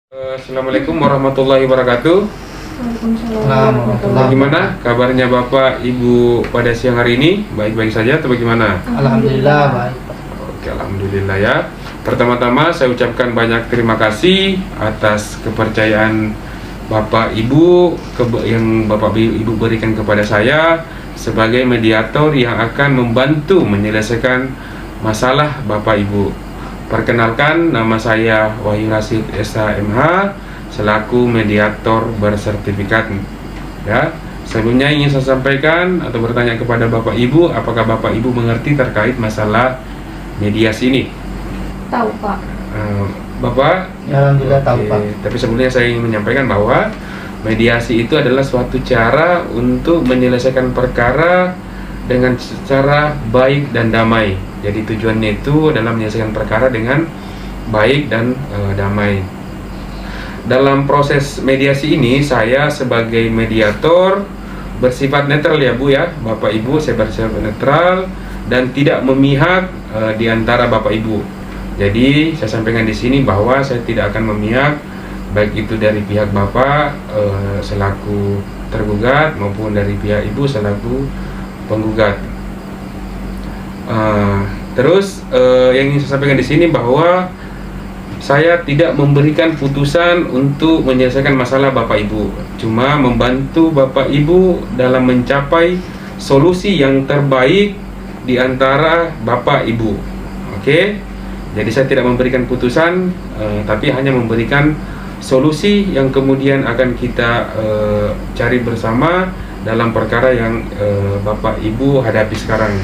Assalamualaikum warahmatullahi wabarakatuh. Waalaikumsalam. Bagaimana kabarnya Bapak Ibu pada siang hari ini? Baik-baik saja atau bagaimana? Alhamdulillah baik. Oke, alhamdulillah ya. Pertama-tama saya ucapkan banyak terima kasih atas kepercayaan Bapak Ibu yang Bapak Ibu berikan kepada saya sebagai mediator yang akan membantu menyelesaikan masalah Bapak Ibu. Perkenalkan, nama saya Wahyu Rasid SHMH selaku mediator bersertifikat. Ya, sebelumnya ingin saya sampaikan atau bertanya kepada Bapak Ibu, apakah Bapak Ibu mengerti terkait masalah mediasi ini? Tahu Pak. Bapak? Ya, alhamdulillah tahu Pak. Tapi sebelumnya saya ingin menyampaikan bahwa mediasi itu adalah suatu cara untuk menyelesaikan perkara dengan secara baik dan damai. Jadi tujuannya itu adalah menyelesaikan perkara dengan baik dan damai. Dalam proses mediasi ini saya sebagai mediator bersifat netral ya Bu ya, Bapak Ibu, saya bersifat netral dan tidak memihak di antara Bapak Ibu. Jadi saya sampaikan di sini bahwa saya tidak akan memihak baik itu dari pihak Bapak selaku tergugat maupun dari pihak Ibu selaku penggugat. Terus yang ingin saya sampaikan di sini bahwa saya tidak memberikan putusan untuk menyelesaikan masalah Bapak Ibu, cuma membantu Bapak Ibu dalam mencapai solusi yang terbaik di antara Bapak Ibu. Oke, jadi saya tidak memberikan putusan, tapi hanya memberikan solusi yang kemudian akan kita cari bersama dalam perkara yang Bapak Ibu hadapi sekarang.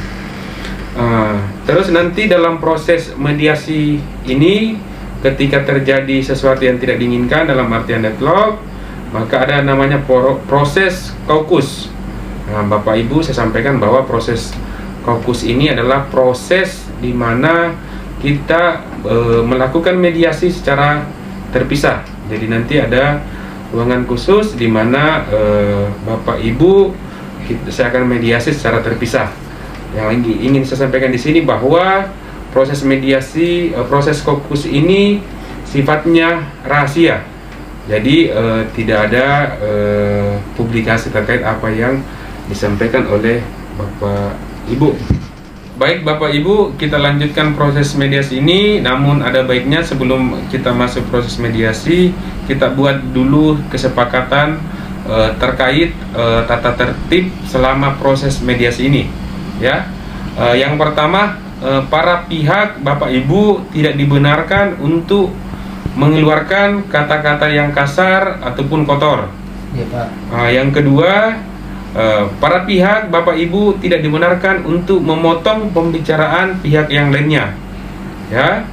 Terus nanti dalam proses mediasi ini, ketika terjadi sesuatu yang tidak diinginkan dalam artian deadlock, maka ada namanya proses kaukus. Bapak Ibu, saya sampaikan bahwa proses kaukus ini adalah proses di mana kita melakukan mediasi secara terpisah. Jadi nanti ada ruangan khusus di mana Bapak Ibu saya akan mediasi secara terpisah. Yang ingin saya sampaikan di sini bahwa proses mediasi, proses kaukus ini sifatnya rahasia. Jadi tidak ada publikasi terkait apa yang disampaikan oleh Bapak Ibu. Baik Bapak Ibu, kita lanjutkan proses mediasi ini. Namun ada baiknya sebelum kita masuk proses mediasi, kita buat dulu kesepakatan terkait tata tertib selama proses mediasi ini. Ya, yang pertama, para pihak Bapak Ibu tidak dibenarkan untuk mengeluarkan kata-kata yang kasar ataupun kotor. Ya Pak. Yang kedua, para pihak Bapak Ibu tidak dibenarkan untuk memotong pembicaraan pihak yang lainnya. Ya,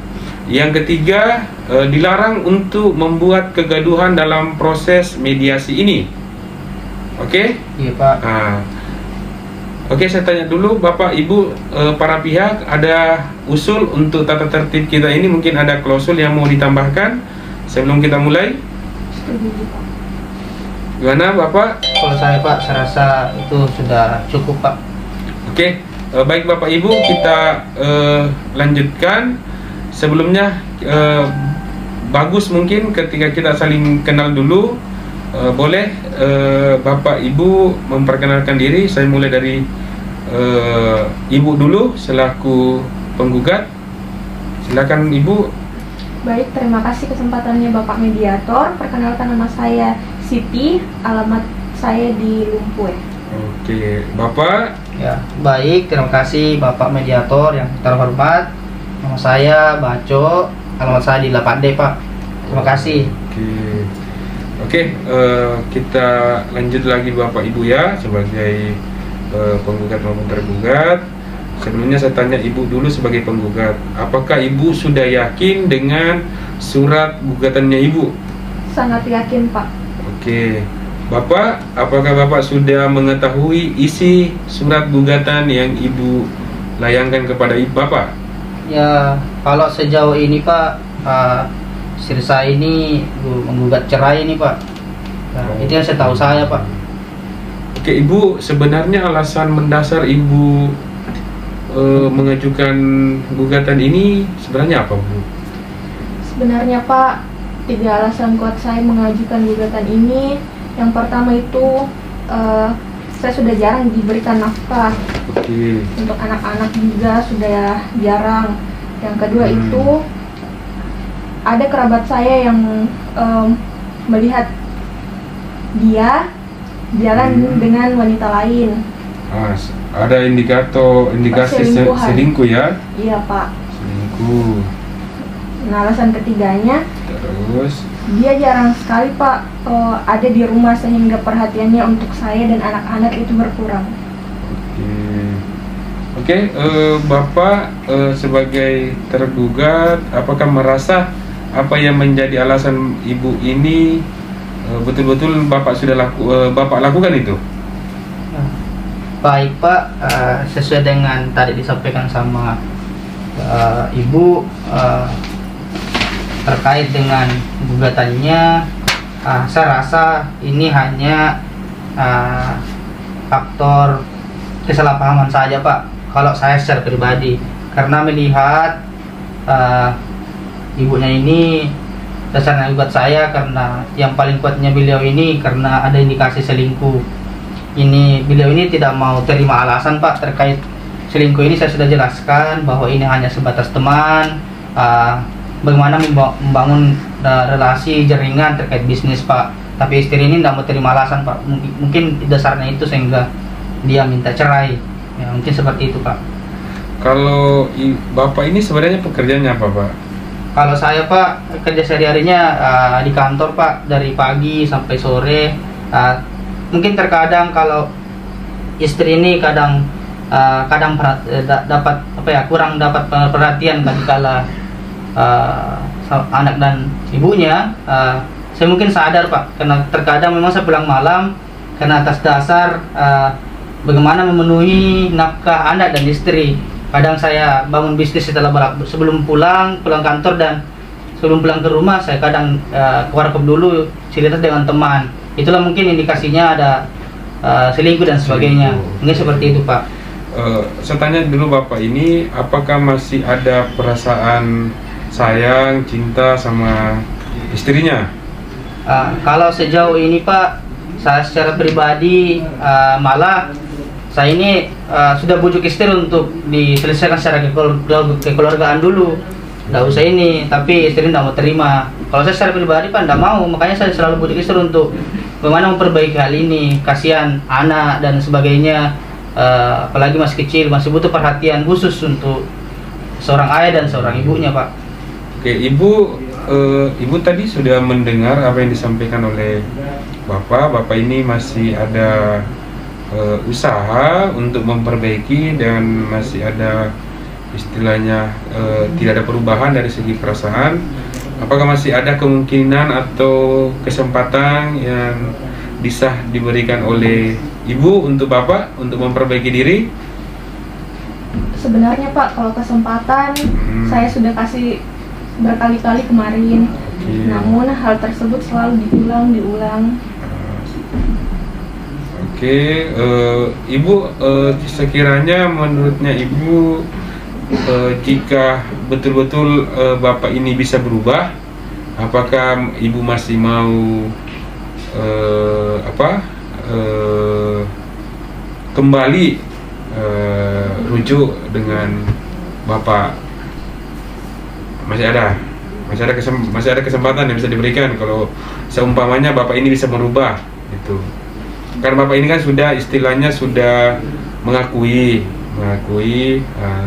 yang ketiga, dilarang untuk membuat kegaduhan dalam proses mediasi ini. Oke? Iya Pak. Oke, saya tanya dulu Bapak Ibu, para pihak, ada usul untuk tata tertib kita ini, mungkin ada klausul yang mau ditambahkan sebelum kita mulai? Setuju Pak. Gimana Bapak? Kalau saya Pak, saya rasa itu sudah cukup Pak. Oke, baik Bapak Ibu, kita lanjutkan. Sebelumnya bagus mungkin ketika kita saling kenal dulu. Boleh Bapak Ibu memperkenalkan diri. Saya mulai dari Ibu dulu selaku penggugat. Silakan Ibu. Baik, terima kasih kesempatannya Bapak Mediator. Perkenalkan, nama saya Siti, alamat saya di Lumpur. Oke, Bapak. Ya, baik, terima kasih Bapak Mediator yang terhormat. Nama saya Baco, alamat saya di 8D Pak. Terima kasih. Oke, kita lanjut lagi Bapak Ibu ya sebagai penggugat maupun tergugat. Sebelumnya saya tanya Ibu dulu sebagai penggugat, apakah Ibu sudah yakin dengan surat gugatannya Ibu? Sangat yakin Pak. Oke, Bapak, apakah Bapak sudah mengetahui isi surat gugatan yang Ibu layangkan kepada Ibu Bapak? Ya, kalau sejauh ini Pak, istri saya ini menggugat cerai ini Pak. Nah, itu yang saya tahu saya Pak. Oke Ibu, sebenarnya alasan mendasar Ibu mengajukan gugatan ini sebenarnya apa Bu? Sebenarnya Pak, tiga alasan kuat saya mengajukan gugatan ini. Yang pertama itu saya sudah jarang diberikan nafkah. Oke. Untuk anak-anak juga sudah jarang. Yang kedua itu ada kerabat saya yang melihat dia jalan dengan wanita lain. Ada indikasi Perselingkuhan. selingkuh ya? Iya Pak. Selingkuh. Nah, alasan ketiganya, Terus dia jarang sekali Pak ada di rumah sehingga perhatiannya untuk saya dan anak-anak itu berkurang. Oke, Bapak sebagai tergugat, apakah merasa apa yang menjadi alasan Ibu ini betul-betul Bapak sudah Bapak lakukan itu? Baik Pak, sesuai dengan tadi disampaikan sama Ibu terkait dengan gugatannya, saya rasa ini hanya faktor kesalahpahaman saja Pak. Kalau saya secara pribadi, karena melihat ibunya ini, dasarnya gugat saya karena yang paling kuatnya beliau ini karena ada indikasi selingkuh. Beliau ini tidak mau terima alasan Pak terkait selingkuh ini. Saya sudah jelaskan bahwa ini hanya sebatas teman, bagaimana membangun relasi jaringan terkait bisnis Pak. Tapi istri ini tidak mau terima alasan Pak. Mungkin dasarnya itu sehingga dia minta cerai ya, mungkin seperti itu Pak. Kalau Bapak ini sebenarnya pekerjaannya apa Pak? Kalau saya Pak, kerja sehari-harinya di kantor Pak, dari pagi sampai sore. Mungkin terkadang kalau istri ini kadang dapat kurang dapat perhatian kala anak dan ibunya. Saya mungkin sadar Pak, karena terkadang memang saya pulang malam karena atas dasar bagaimana memenuhi nafkah anak dan istri. Kadang saya bangun bisnis sebelum pulang kantor, dan sebelum pulang ke rumah saya kadang ke warkop dulu cerita dengan teman. Itulah mungkin indikasinya ada selingkuh dan sebagainya. Mungkin seperti itu Pak. Saya tanya dulu Bapak ini, apakah masih ada perasaan sayang, cinta sama istrinya? Kalau sejauh ini Pak, saya secara pribadi malah saya ini sudah bujuk istri untuk diselesaikan secara kekeluargaan dulu. Nggak usah ini, tapi istri tidak mau terima. Kalau saya secara pribadi Pak tidak mau, makanya saya selalu bujuk istri untuk bagaimana memperbaiki hal ini. Kasihan anak dan sebagainya, apalagi masih kecil, masih butuh perhatian khusus untuk seorang ayah dan seorang ibunya Pak. Oke, Ibu tadi sudah mendengar apa yang disampaikan oleh Bapak. Bapak ini masih ada usaha untuk memperbaiki dan masih ada istilahnya tidak ada perubahan dari segi perasaan. Apakah masih ada kemungkinan atau kesempatan yang bisa diberikan oleh Ibu untuk Bapak untuk memperbaiki diri? Sebenarnya Pak, kalau kesempatan saya sudah kasih berkali-kali kemarin. Namun hal tersebut selalu diulang. Oke, Ibu sekiranya menurutnya Ibu jika betul-betul Bapak ini bisa berubah, apakah Ibu masih mau kembali rujuk dengan Bapak? Masih ada kesempatan yang bisa diberikan kalau seumpamanya Bapak ini bisa merubah itu. Karena Bapak ini kan sudah istilahnya sudah mengakui,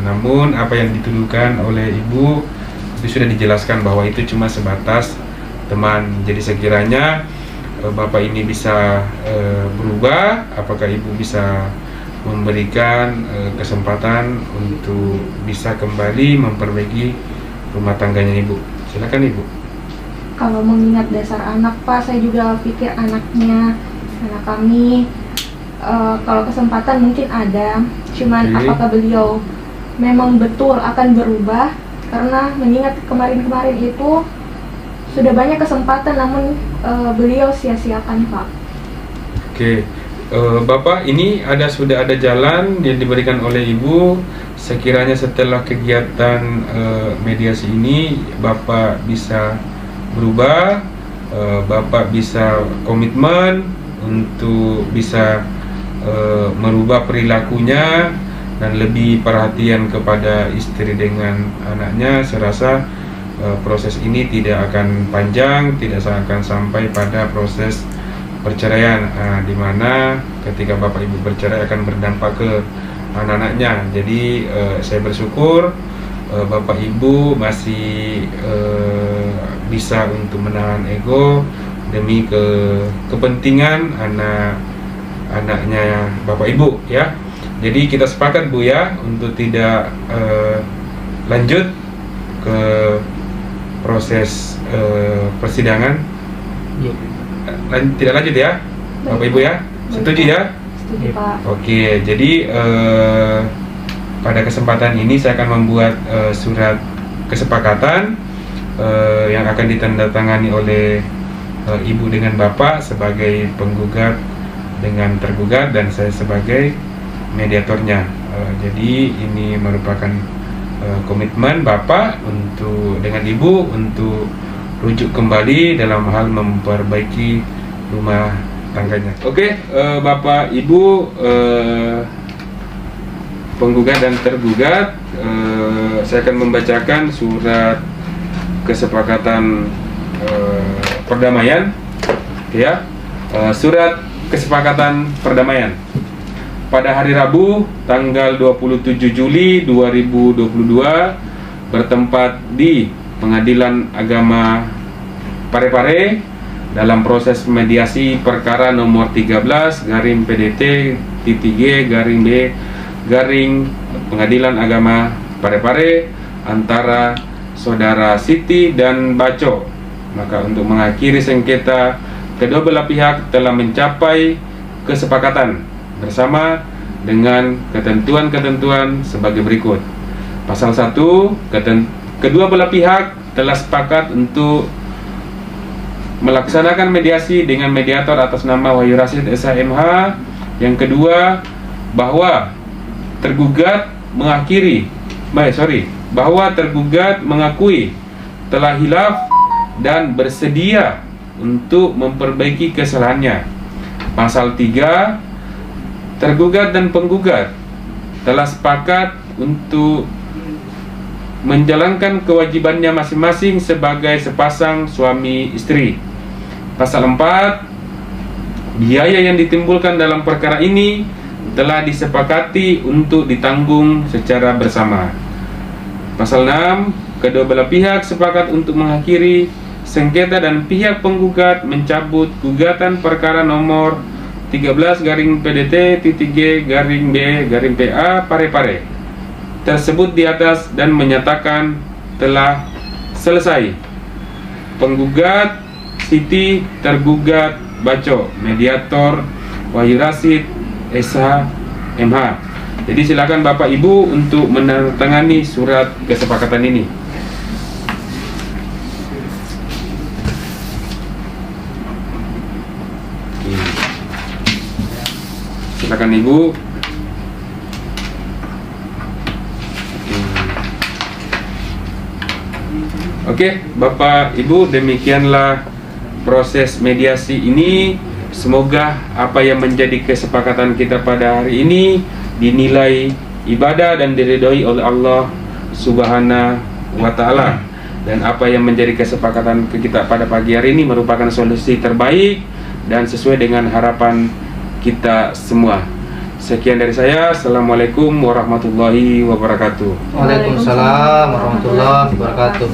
namun apa yang dituduhkan oleh Ibu itu sudah dijelaskan bahwa itu cuma sebatas teman. Jadi sekiranya Bapak ini bisa berubah, apakah Ibu bisa memberikan kesempatan untuk bisa kembali memperbaiki rumah tangganya Ibu? Silakan Ibu. Kalau mengingat dasar anak Pak, saya juga pikir anak kami, kalau kesempatan mungkin ada, cuman apakah beliau memang betul akan berubah? Karena mengingat kemarin-kemarin itu sudah banyak kesempatan, namun beliau sia-siakan Pak. Oke, Bapak ini sudah ada jalan yang diberikan oleh Ibu. Sekiranya setelah kegiatan mediasi ini Bapak bisa berubah, Bapak bisa komitmen untuk bisa merubah perilakunya dan lebih perhatian kepada istri dengan anaknya. Saya rasa proses ini tidak akan panjang, tidak akan sampai pada proses perceraian, di mana ketika Bapak Ibu bercerai akan berdampak ke anak-anaknya. Jadi saya bersyukur Bapak Ibu masih bisa untuk menahan ego demi kepentingan anaknya Bapak Ibu ya. Jadi kita sepakat Bu ya untuk tidak lanjut ke proses persidangan. Tidak lanjut ya Bapak Ibu ya. Setuju ya? Setuju Pak. Oke, jadi pada kesempatan ini saya akan membuat surat kesepakatan yang akan ditandatangani oleh Ibu dengan Bapak sebagai penggugat dengan tergugat dan saya sebagai mediatornya. Jadi ini merupakan komitmen Bapak untuk dengan Ibu untuk rujuk kembali dalam hal memperbaiki rumah tangganya. Oke, Bapak Ibu penggugat dan tergugat, saya akan membacakan surat kesepakatan perdamaian ya. Surat kesepakatan perdamaian pada hari Rabu tanggal 27 Juli 2022 bertempat di Pengadilan Agama Parepare dalam proses mediasi perkara nomor 13 garing PDT titik garing B garing Pengadilan Agama Parepare antara Saudara Siti dan Baco. Maka untuk mengakhiri sengketa, kedua belah pihak telah mencapai kesepakatan bersama dengan ketentuan-ketentuan sebagai berikut. Pasal 1, kedua belah pihak telah sepakat untuk melaksanakan mediasi dengan mediator atas nama Wahyu Rasyid SHMH. Yang kedua, bahwa tergugat mengakui telah hilaf dan bersedia untuk memperbaiki kesalahannya. Pasal 3, tergugat dan penggugat telah sepakat untuk menjalankan kewajibannya masing-masing sebagai sepasang suami istri. Pasal 4, biaya yang ditimbulkan dalam perkara ini telah disepakati untuk ditanggung secara bersama. Pasal 6, kedua belah pihak sepakat untuk mengakhiri sengketa dan pihak penggugat mencabut gugatan perkara nomor 13 garing PDT titik G garing B garing PA Parepare tersebut di atas dan menyatakan telah selesai. Penggugat Siti, tergugat Baco, mediator Wahyu Rasyid SHMH. Jadi silakan Bapak Ibu untuk menandatangani surat kesepakatan ini. Silakan Ibu. Oke, Bapak Ibu, demikianlah proses mediasi ini. Semoga apa yang menjadi kesepakatan kita pada hari ini dinilai ibadah dan diridhoi oleh Allah Subhanahu wa Ta'ala. Dan apa yang menjadi kesepakatan kita pada pagi hari ini merupakan solusi terbaik dan sesuai dengan harapan kita semua. Sekian dari saya. Assalamualaikum warahmatullahi wabarakatuh. Waalaikumsalam warahmatullahi wabarakatuh.